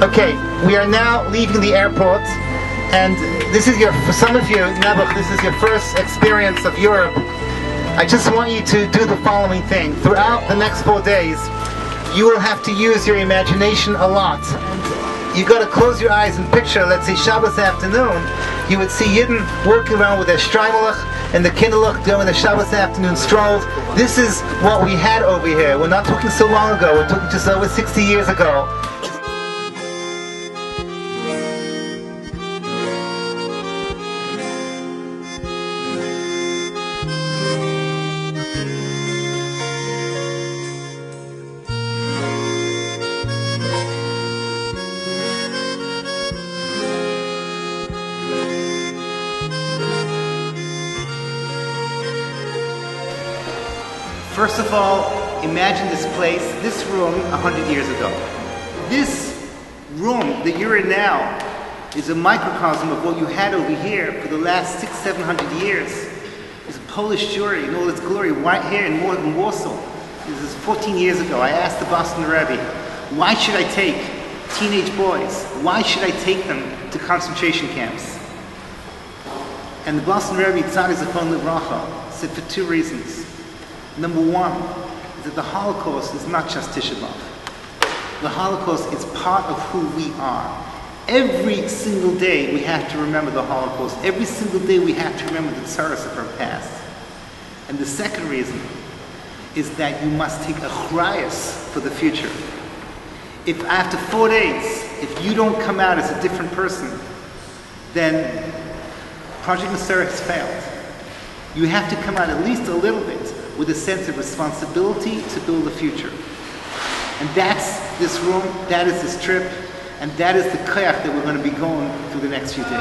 Okay, we are now leaving the airport, and this is for some of you, Nebuch, this is your first experience of Europe. I just want you to do the following thing. Throughout the next 4 days, you will have to use your imagination a lot. You got to close your eyes and picture, let's say Shabbos afternoon, you would see Yidden walking around with their Streimelach and the Kinderlach doing the Shabbos afternoon strolls. This is what we had over here. We're not talking so long ago, we're talking just over 60 years ago. First of all, imagine this place, this room 100 years ago. This room that you're in now is a microcosm of what you had over here for the last 600-700 years. It's a Polish Jewry in all its glory right here in Warsaw. This is 14 years ago. I asked the Boston Rebbe, why should I take teenage boys? Why should I take them to concentration camps? And the Boston Rebbe, Tzaddik Zechron Livracha, said for 2 reasons. Number 1 is that the Holocaust is not just Tisha B'Av. The Holocaust is part of who we are. Every single day we have to remember the Holocaust. Every single day we have to remember the tzaras of our past. And the second reason is that you must take a chrayas for the future. If after 4 days, if you don't come out as a different person, then Project Mesorah has failed. You have to come out at least a little bit with a sense of responsibility to build a future. And that's this room, that is this trip, and that is the kayak that we're going to be going through the next few days.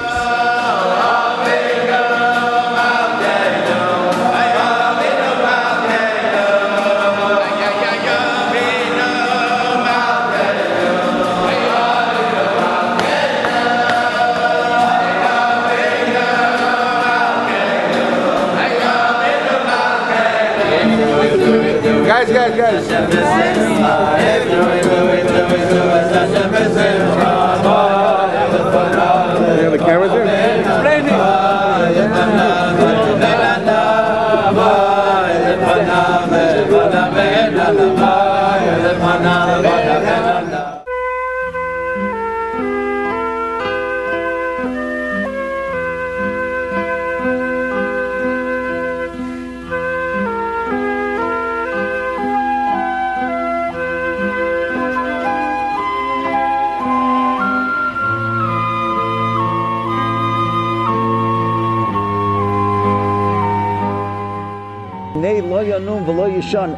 Guys. The camera's there? Explaining.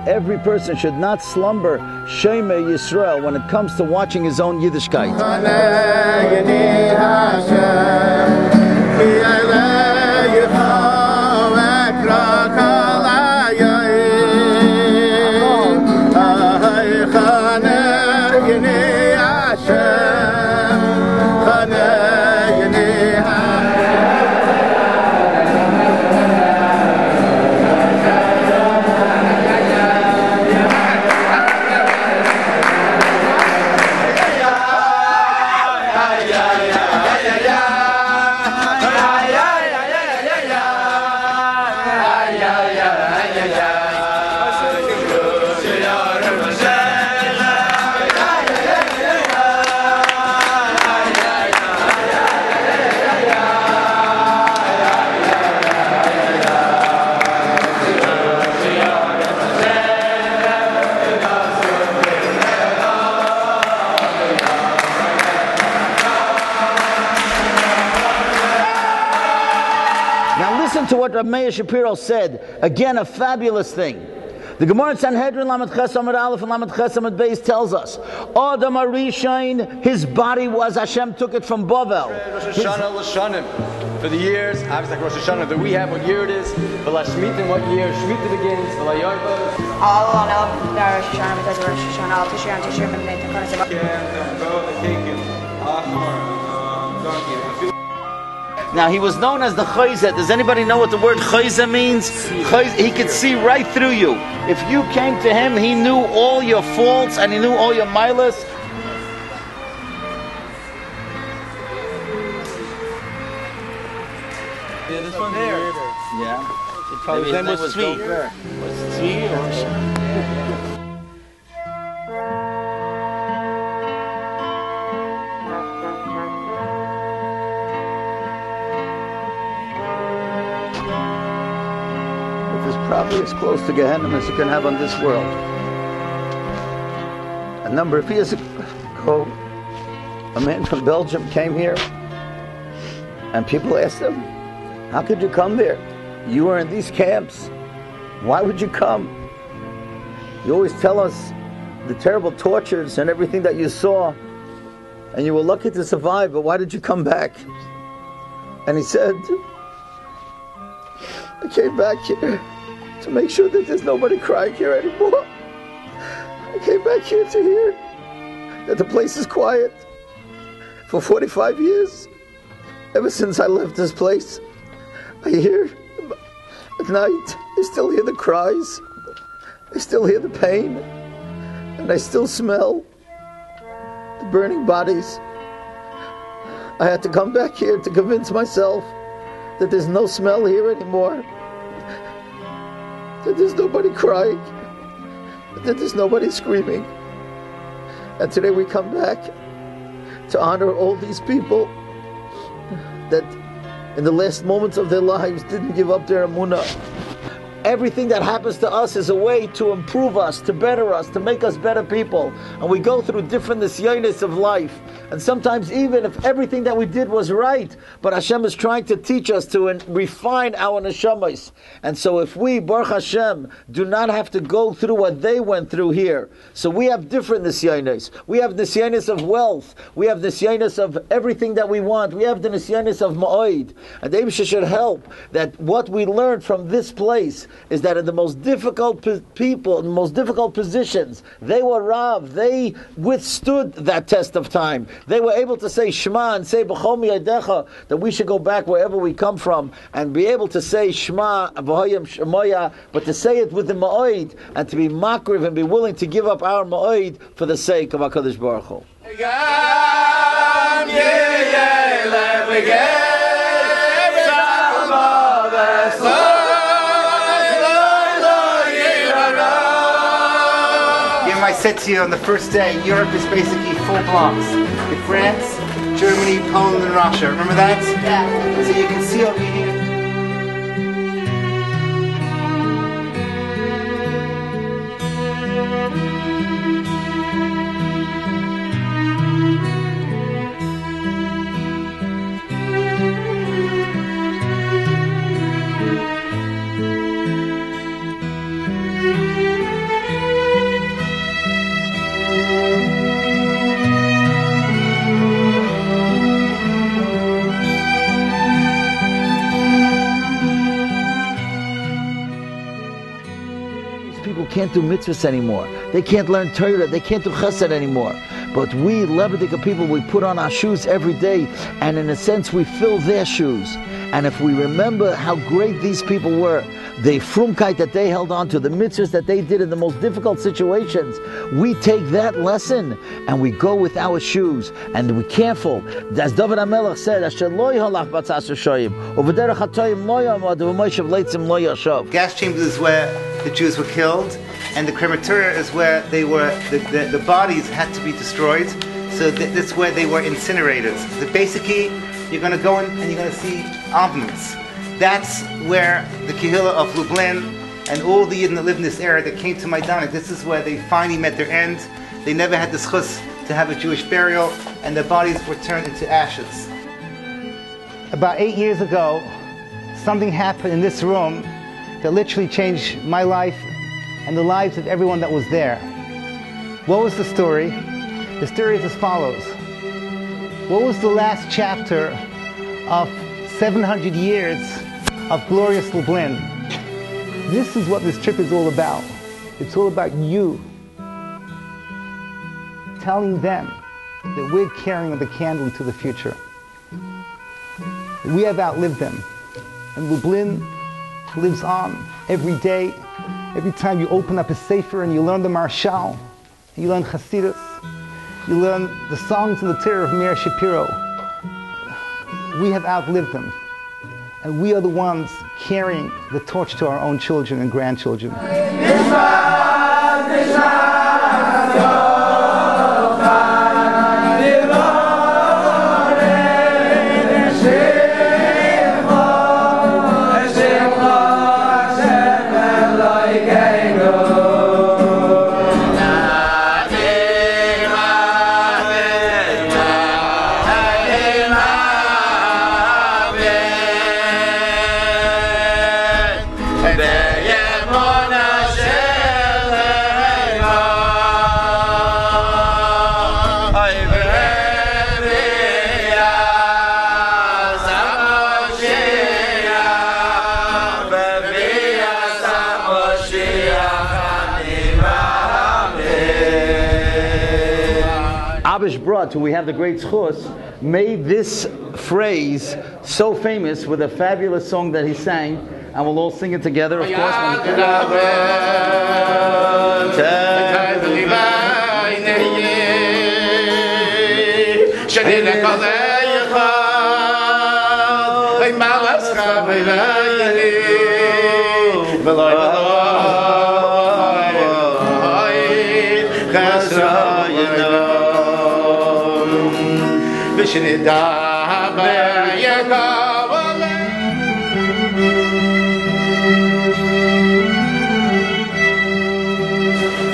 Every person should not slumber Shema Yisrael when it comes to watching his own Yiddishkeit. To what Rav Meir Shapiro said, again a fabulous thing. The Gemara in Sanhedrin Lamed Ches Amud Aleph and Lamed Ches Amud Beis tells us, Adam Arishain, his body was, Hashem took it from Bavel. Rosh Hashanah L'Shanim. For the years, obviously like Rosh Hashanah, that we have what year it is, V'la Shemitah, what year Shemitah begins, V'la Yoivos. All on El Rosh Hashanah because Rosh Hashanah, Al Tishri, and Tishri, and Tishri, and Tishri, Now, he was known as the Chayzeh. Does anybody know what the word Chayzeh means? He could see right through you. If you came to him, he knew all your faults and he knew all your milas. Yeah, this one here. Yeah. Probably his name was Tzvi. Was Tzvi or... Probably as close to Gehenna as you can have on this world. A number of years ago, a man from Belgium came here, and people asked him, how could you come there? You were in these camps. Why would you come? You always tell us the terrible tortures and everything that you saw, and you were lucky to survive, but why did you come back? And he said, I came back here to make sure that there's nobody crying here anymore. I came back here to hear that the place is quiet. For 45 years, ever since I left this place, I hear at night, I still hear the cries, I still hear the pain, and I still smell the burning bodies. I had to come back here to convince myself that there's no smell here anymore, that there's nobody crying, that there's nobody screaming. And today we come back to honor all these people that in the last moments of their lives didn't give up their emunah. Everything that happens to us is a way to improve us, to better us, to make us better people. And we go through different nisyonis of life. And sometimes even if everything that we did was right, but Hashem is trying to teach us to refine our neshamas. And so if we, Baruch Hashem, do not have to go through what they went through here, so we have different nisyonis. We have nisyonis of wealth. We have nisyonis of everything that we want. We have the nisyonis of ma'od. And the Eibusha should help that what we learned from this place is that in the most difficult people, in the most difficult positions, they were Rav, they withstood that test of time. They were able to say Shema and say B'chol mi'adecha, that we should go back wherever we come from and be able to say Shema, V'hoyam Shemoya, but to say it with the Ma'od and to be makriv and be willing to give up our Ma'od for the sake of HaKadosh Baruch Hu. I said to you on the first day, Europe is basically 4 blocks. In France, Germany, Poland, and Russia. Remember that? Yeah. So you can see over here. Can't do mitzvahs anymore. They can't learn Torah. They can't do chesed anymore. But we, Lebedika people, we put on our shoes every day, and in a sense we fill their shoes. And if we remember how great these people were, the frumkeit that they held on to, the mitzvahs that they did in the most difficult situations, we take that lesson and we go with our shoes. And we're careful. As David HaMelech said, gas chambers is where the Jews were killed, and the crematoria is where they were. The bodies had to be destroyed. So that's where they were incinerated. So basically, you're going to go in and you're going to see ovens. That's where the Kehillah of Lublin and all the Yidden that lived in this area that came to Maidanek, this is where they finally met their end. They never had the schus to have a Jewish burial, and their bodies were turned into ashes. About 8 years ago, something happened in this room that literally changed my life and the lives of everyone that was there. What was the story? The story is as follows. What was the last chapter of 700 years of glorious Lublin? This is what this trip is all about. It's all about you telling them that we're carrying the candle into the future. We have outlived them. And Lublin lives on every day. Every time you open up a sefer and you learn the Marshal, you learn Hasidus, you learn the songs of the Torah of Meir Shapiro. We have outlived them. And we are the ones carrying the torch to our own children and grandchildren. Brought to we have the great schus made this phrase so famous with a fabulous song that he sang, and we'll all sing it together, of course.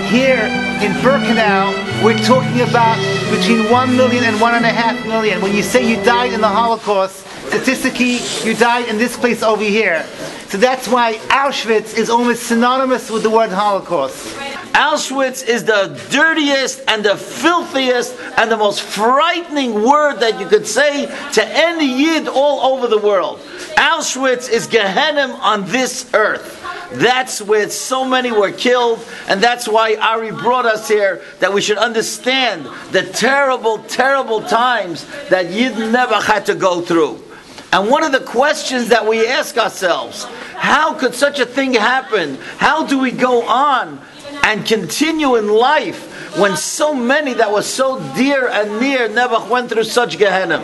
Here in Birkenau, we're talking about between 1 million and 1.5 million. When you say you died in the Holocaust, statistically, you died in this place over here. So that's why Auschwitz is almost synonymous with the word Holocaust. Auschwitz is the dirtiest and the filthiest and the most frightening word that you could say to any Yid all over the world. Auschwitz is Gehenna on this earth. That's where so many were killed, and that's why Ari brought us here, that we should understand the terrible, terrible times that Yid never had to go through. And one of the questions that we ask ourselves, how could such a thing happen? How do we go on and continue in life when so many that were so dear and near never went through such Gehenna?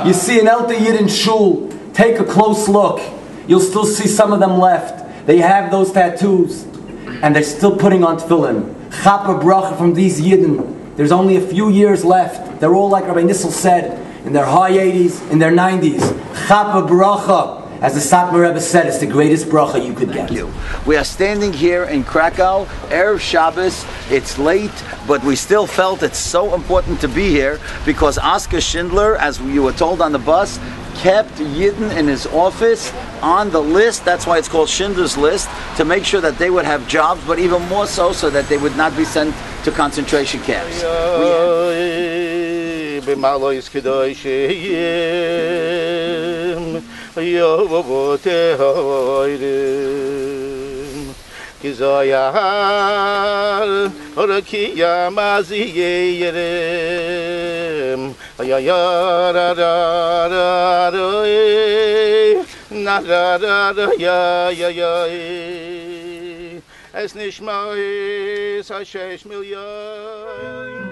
You see an elder Yid in shul, take a close look. You'll still see some of them left. They have those tattoos, and they're still putting on tefillin. Chapa bracha from these Yidden. There's only a few years left. They're all like Rabbi Nissel said, in their high 80s, in their 90s. Chapa bracha, as the Satmar Rebbe said, it's the greatest bracha you could get. We are standing here in Krakow, Erev Shabbos. It's late, but we still felt it's so important to be here because Oscar Schindler, as you were told on the bus, kept Yidden in his office on the list. That's why it's called Schindler's List, to make sure that they would have jobs, but even more so that they would not be sent to concentration camps. Es nicht mehr ist 6 Millionen.